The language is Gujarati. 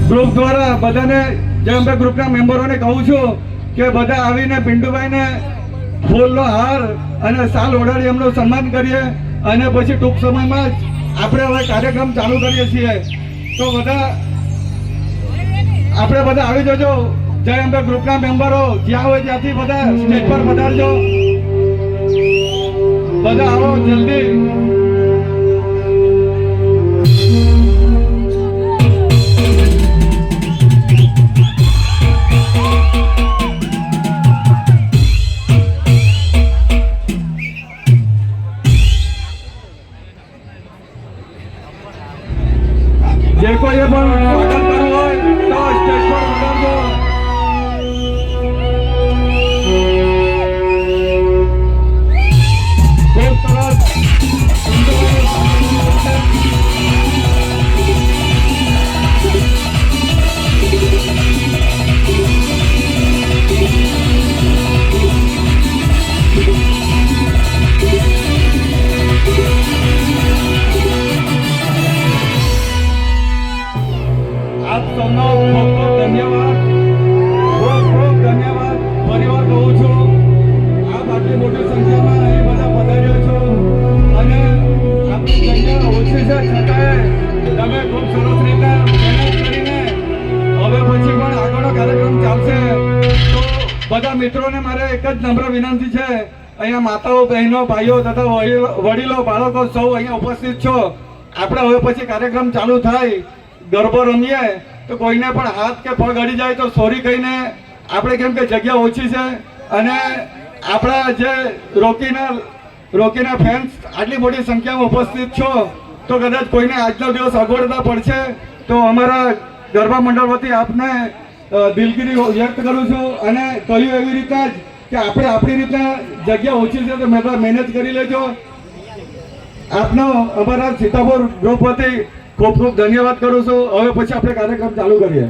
ગ્રુપ દ્વારા બધાને જય અંબે ગ્રુપના મેમ્બરોને કહું છું કે બધા આવીને પિન્ટુભાઈને ફૂલનો હાર અને સાલ ઓઢાડી એમનું સન્માન કરીએ અને પછી ટૂંક સમયમાં જ આપણે હવે કાર્યક્રમ ચાલુ કરીએ છીએ. તો આપણે બધા આવી જજો. જય અંબે ગ્રુપના મેમ્બરો જ્યાં હોય ત્યાંથી બધા સ્ટેજ પર પધારજો. બધા આવો જલ્દી. જે કોઈએ પણ સ્વાગત કરવું હોય તો સ્ટેજ પર ઉતરજો. ખૂબ સરસ. આપ સૌનો ખૂબ ખૂબ ધન્યવાદ. ખૂબ ધન્યવાદ પરિવાર કહું છું. આપ આટલી મોટી સંખ્યામાં અહીં બધા પધાર્યો છો અને આપણી જગ્યા ઓછી છે છતાંય તમે ખૂબ સરસ રીતે મહેનત કરીને હવે પછી પણ આગળનો કાર્યક્રમ ચાલશે. તો બધા મિત્રોને મારે એક જ નમ્ર વિનંતી છે. અહીંયા માતાઓ, બહેનો, ભાઈઓ તથા વડીલો, બાળકો સૌ અહીંયા ઉપસ્થિત છો. આપણે હવે પછી કાર્યક્રમ ચાલુ થાય, ગરબો રમીએ તો કોઈને પણ હાથ કે પગ અડી જાય તો સોરી કહીને આપણે, કેમ કે જગ્યા ઓછી છે અને આપણા જે રોકીના ફેન્સ આટલી મોટી સંખ્યામાં ઉપસ્થિત છો તો કદાચ કોઈને આજનો દિવસ અગવડતા પડશે તો અમારા ગરબા મંડળ વતી આપને દિલગીરી વ્યક્ત કરું છું અને કહ્યું એવી રીતના જ કે આપણે આપણી રીતના જગ્યા ઓછી છે તો મહેનત કરી લેજો. આપનો અમારા સીતાપુર ગ્રુપ વતી ખૂબ ખૂબ ધન્યવાદ કરું છું. હવે પછી આપણે કાર્યક્રમ ચાલુ કરીએ.